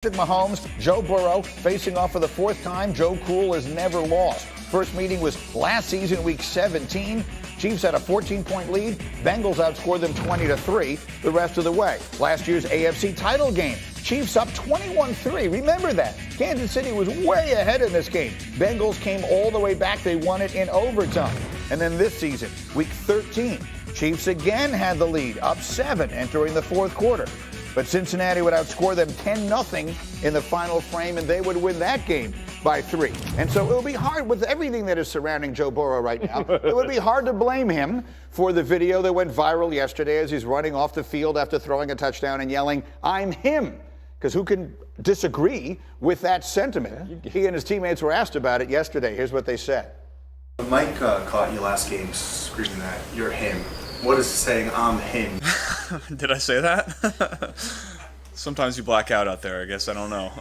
Mahomes, Joe Burrow facing off for the fourth time. Joe Cool has never lost. First meeting was last season, week 17. Chiefs had a 14-point lead. Bengals outscored them 20-3 the rest of the way. Last year's AFC title game, Chiefs up 21-3. Remember that. Kansas City was way ahead in this game. Bengals came all the way back. They won it in overtime. And then this season, week 13, Chiefs again had the lead, up 7 entering the fourth quarter. But Cincinnati would outscore them 10-0 in the final frame, and they would win that game by 3. And so it'll be hard with everything that is surrounding Joe Burrow right now. It would be hard to blame him for the video that went viral yesterday as he's running off the field after throwing a touchdown and yelling, "I'm him." Because who can disagree with that sentiment? He and his teammates were asked about it yesterday. Here's what they said. Mike caught you last game screaming that you're him. What is saying "I'm him"? Did I say that? Sometimes you black out there, I guess. I don't know.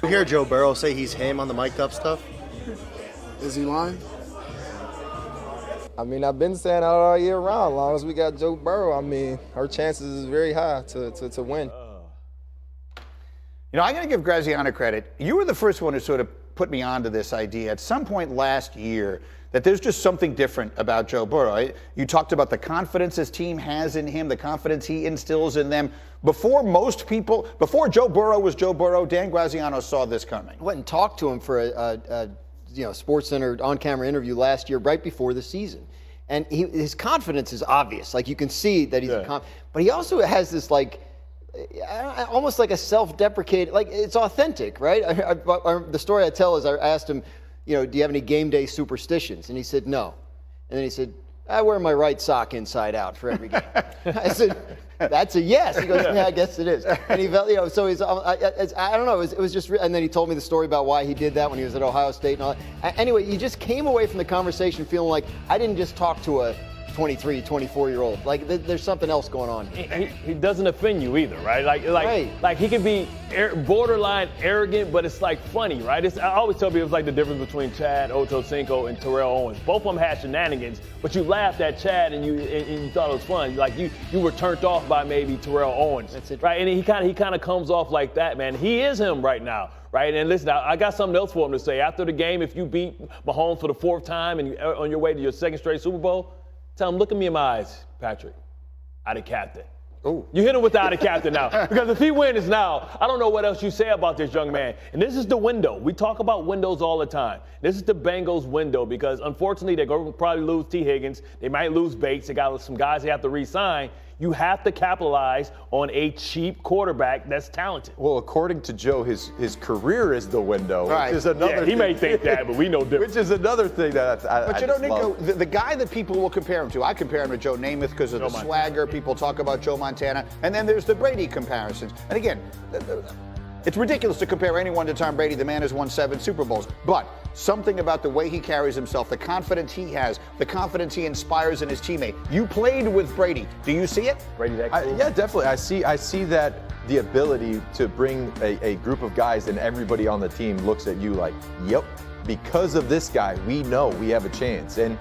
You hear Joe Burrow say he's him on the mic'd up stuff? Is he lying? I mean, I've been saying that all year round. As long as we got Joe Burrow, I mean, our chances is very high to win. You know, I'm going to give Graziano credit. You were the first one who sort of put me onto this idea at some point last year that there's just something different about Joe Burrow. You talked about the confidence his team has in him, the confidence he instills in them. Before Joe Burrow was Joe Burrow, Dan Graziano saw this coming. I went and talked to him for a Sports Center on-camera interview last year, right before the season. And his confidence is obvious. Like, you can see that he's but he also has this, like, almost like a self-deprecating, like, it's authentic, right? The story I tell is I asked him, do you have any game day superstitions? And he said, no. And then he said, I wear my right sock inside out for every game. I said, that's a yes. He goes, yeah, I guess it is. And he felt, so he's, I don't know, it was just, and then he told me the story about why he did that when he was at Ohio State and all that. Anyway, he just came away from the conversation feeling like I didn't just talk to a 23, 24-year-old. Like, there's something else going on. He doesn't offend you either, right? Like he can be borderline arrogant, but it's like funny, right? I always tell people it's like the difference between Chad Ochocinco and Terrell Owens. Both of them had shenanigans, but you laughed at Chad and you thought it was fun. Like you were turned off by maybe Terrell Owens. That's it. Right? And he kind of comes off like that, man. He is him right now. Right, and listen, I got something else for him to say. After the game, if you beat Mahomes for the 4th time and you're on your way to your 2nd straight Super Bowl, tell him, look at me in my eyes, Patrick. I the captain. Ooh. You hit him with the I the captain now. Because if he wins now, I don't know what else you say about this young man. And this is the window. We talk about windows all the time. This is the Bengals window because, unfortunately, they're going to probably lose T. Higgins. They might lose Bates. They got some guys they have to re-sign. You have to capitalize on a cheap quarterback that's talented. Well, according to Joe, his career is the window, right. Which is another he may think that, but we know different. Which is another thing that But Nico, the guy that people will compare him to, I compare him to Joe Namath because of the swagger. People talk about Joe Montana. And then there's the Brady comparisons. And again, it's ridiculous to compare anyone to Tom Brady. The man has won 7 Super Bowls. But something about the way he carries himself, the confidence he has, the confidence he inspires in his teammate. You played with Brady. Do you see it? Brady that cool? Yeah, definitely. I see that the ability to bring a group of guys and everybody on the team looks at you like, yep, because of this guy, we know we have a chance. And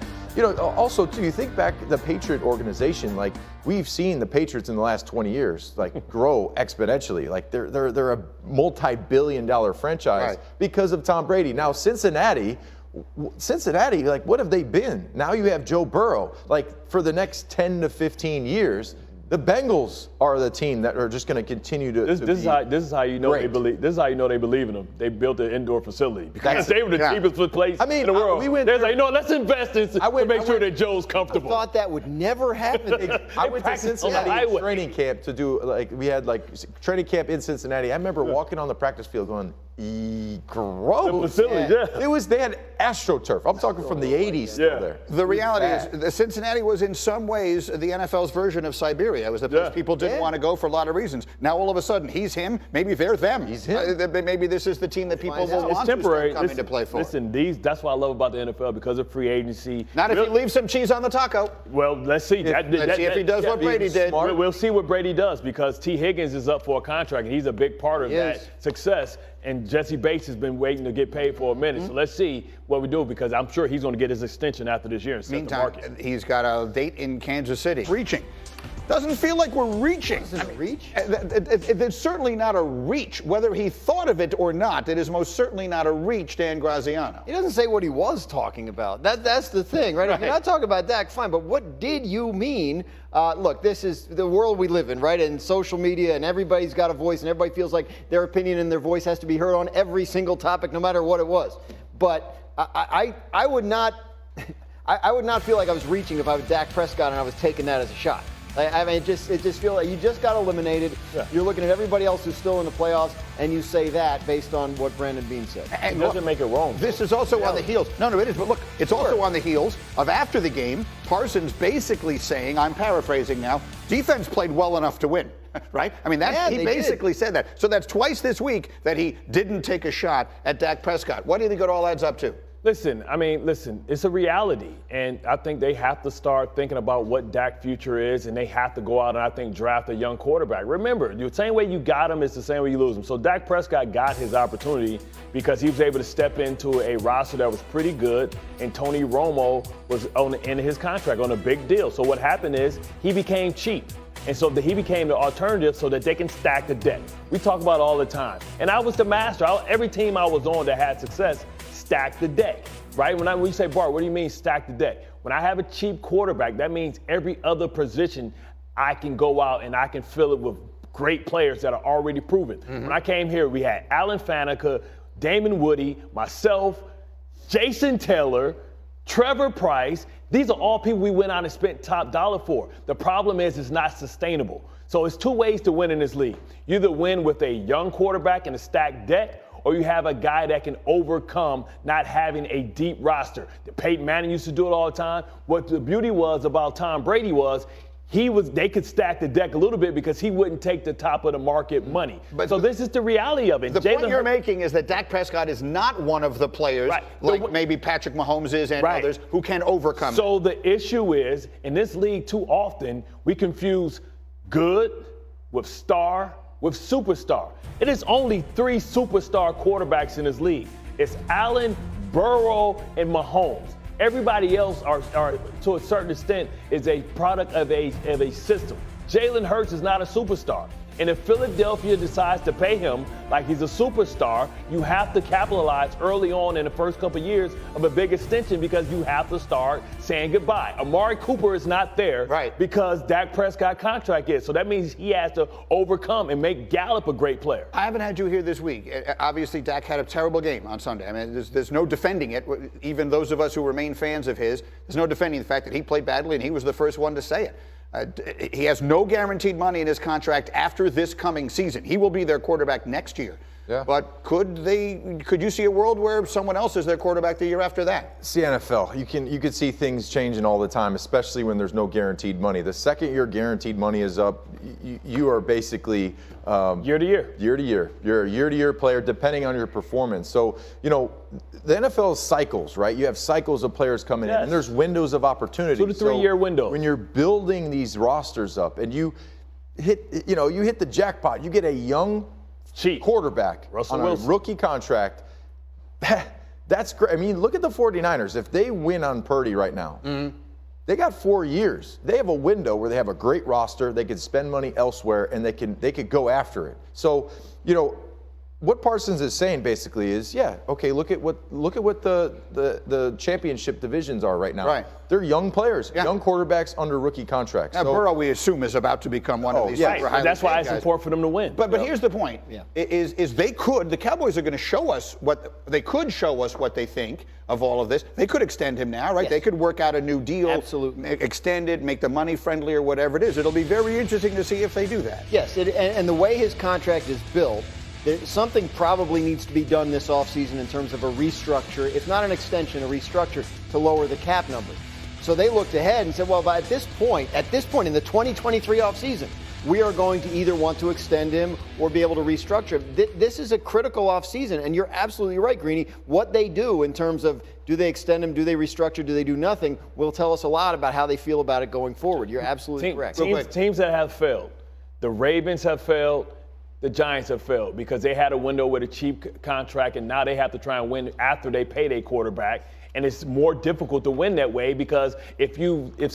also, too, you think back the Patriot organization, like we've seen the Patriots in the last 20 years, like grow exponentially. Like they're a multi-billion-dollar franchise because of Tom Brady. Now Cincinnati, like what have they been? Now you have Joe Burrow. Like for the next 10 to 15 years, the Bengals are the team that are just going to continue to. This is how you know they believe. This is how you know they believe in them. They built an indoor facility because they were the cheapest place in the world. They're like, let's invest in to make sure that Joe's comfortable. I thought that would never happen. I went to Cincinnati training camp to do we had training camp in Cincinnati. I remember walking on the practice field going, gross. The facility, They had AstroTurf. I'm talking from the 80s still there. The reality is Cincinnati was in some ways the NFL's version of Siberia. It was the place people didn't want to go for a lot of reasons. Now all of a sudden he's him, maybe they're them. He's him. Maybe this is the team that people will want to come in to play for. Listen, that's what I love about the NFL because of free agency. Not if you leave some cheese on the taco. Well, let's see. Let's see if he does what Brady did. We'll see what Brady does because T. Higgins is up for a contract and he's a big part of that success. And Jesse Bates has been waiting to get paid for a minute. So let's see what we do because I'm sure he's going to get his extension after this year and set the market. Meantime, he's got a date in Kansas City. Reaching Doesn't feel like we're reaching. Is it a reach? It's certainly not a reach. Whether he thought of it or not, it is most certainly not a reach, Dan Graziano. He doesn't say what he was talking about. That's the thing, right? If you're not talking about Dak, fine, but what did you mean? Look, this is the world we live in, right? And social media, and everybody's got a voice, and everybody feels like their opinion and their voice has to be heard on every single topic, no matter what it was. But I would not I would not feel like I was reaching if I was Dak Prescott and I was taking that as a shot. I mean, it just feels like you just got eliminated. Yeah. You're looking at everybody else who's still in the playoffs, and you say that based on what Brandon Beane said. And it doesn't make it wrong. This is also on the heels. No, it is. But look, it's also on the heels of after the game, Parsons basically saying, I'm paraphrasing now, defense played well enough to win. Right? I mean, he basically said that. So that's twice this week that he didn't take a shot at Dak Prescott. What do you think it all adds up to? Listen, it's a reality. And I think they have to start thinking about what Dak's future is, and they have to go out and, I think, draft a young quarterback. Remember, the same way you got him is the same way you lose him. So Dak Prescott got his opportunity because he was able to step into a roster that was pretty good, and Tony Romo was on the end of his contract on a big deal. So what happened is he became cheap. And so he became the alternative so that they can stack the deck. We talk about it all the time. And I was the master. Every team I was on that had success stacked the deck, right? When you say, Bart, what do you mean stack the deck? When I have a cheap quarterback, that means every other position I can go out and I can fill it with great players that are already proven. Mm-hmm. When I came here, we had Alan Faneca, Damon Woody, myself, Jason Taylor, Trevor Price. These are all people we went out and spent top dollar for. The problem is it's not sustainable. So it's two ways to win in this league. You either win with a young quarterback and a stacked deck, or you have a guy that can overcome not having a deep roster. Peyton Manning used to do it all the time. What the beauty was about Tom Brady was they could stack the deck a little bit because he wouldn't take the top of the market money. So this is the reality of it. The point you're making is that Dak Prescott is not one of the players like maybe Patrick Mahomes is and others who can overcome. So the issue is, in this league too often, we confuse good with star with superstar. It is only 3 superstar quarterbacks in this league. It's Allen, Burrow, and Mahomes. Everybody else are to a certain extent, is a product of a system. Jalen Hurts is not a superstar. And if Philadelphia decides to pay him like he's a superstar, you have to capitalize early on in the first couple of years of a big extension because you have to start saying goodbye. Amari Cooper is not there because Dak Prescott contract is. So that means he has to overcome and make Gallup a great player. I haven't had you here this week. Obviously, Dak had a terrible game on Sunday. I mean, there's no defending it. Even those of us who remain fans of his, there's no defending the fact that he played badly and he was the first one to say it. He has no guaranteed money in his contract after this coming season. He will be their quarterback next year. Yeah. But could you see a world where someone else is their quarterback the year after that? It's the NFL. You could see things changing all the time, especially when there's no guaranteed money. The second your guaranteed money is up, you are basically year to year. Year to year. You're a year-to-year player depending on your performance. So, the NFL is cycles, right? You have cycles of players coming in, and there's windows of opportunity. 2 to 3 year window. When you're building these rosters up and you hit the jackpot, you get a young quarterback on a rookie contract. That's great. I mean, look at the 49ers. If they win on Purdy right now, they got 4 years. They have a window where they have a great roster. They could spend money elsewhere, and they could go after it. So, what Parsons is saying basically is, look at what the championship divisions are right now. Right. They're young players, young quarterbacks under rookie contracts. Now, Burrow, we assume, is about to become one of these. Right. That's why it's important for them to win. But here's the point: is the Cowboys are going to show us what they think of all of this. They could extend him now, right? Yes. They could work out a new deal, absolutely, extend it, make the money friendly or whatever it is. It'll be very interesting to see if they do that. Yes, and the way his contract is built. Something probably needs to be done this offseason in terms of a restructure, if not an extension, a restructure to lower the cap number. So they looked ahead and said, well, at this point in the 2023 offseason, we are going to either want to extend him or be able to restructure him. This is a critical offseason, and you're absolutely right, Greeny. What they do in terms of do they extend him, do they restructure, do they do nothing, will tell us a lot about how they feel about it going forward. You're absolutely correct. Teams that have failed. The Ravens have failed. The Giants have failed because they had a window with a cheap contract, and now they have to try and win after they pay their quarterback. and it's more difficult to win that way because if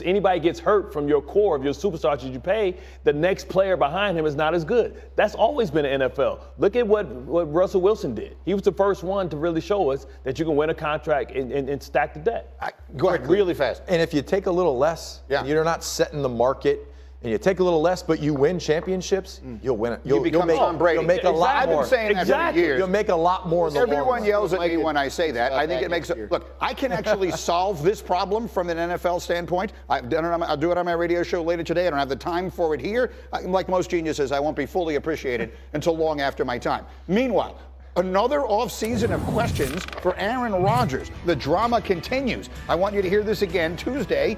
anybody gets hurt from your core of your superstars that you pay, the next player behind him is not as good. That's always been the NFL. Look at what Russell Wilson did. He was the first one to really show us that you can win a contract and stack the debt. Go ahead, really fast. And if you take a little less, you're not setting the market, and you take a little less, but you win championships, you'll win it. You'll become Tom Brady. You'll make a lot more. I've been saying that for years. You'll make a lot more in the long run. Everyone yells at me when I say that. I think it makes it. Look, I can actually solve this problem from an NFL standpoint. I'll do it on my radio show later today. I don't have the time for it here. Like most geniuses, I won't be fully appreciated until long after my time. Meanwhile, another offseason of questions for Aaron Rodgers. The drama continues. I want you to hear this again Tuesday.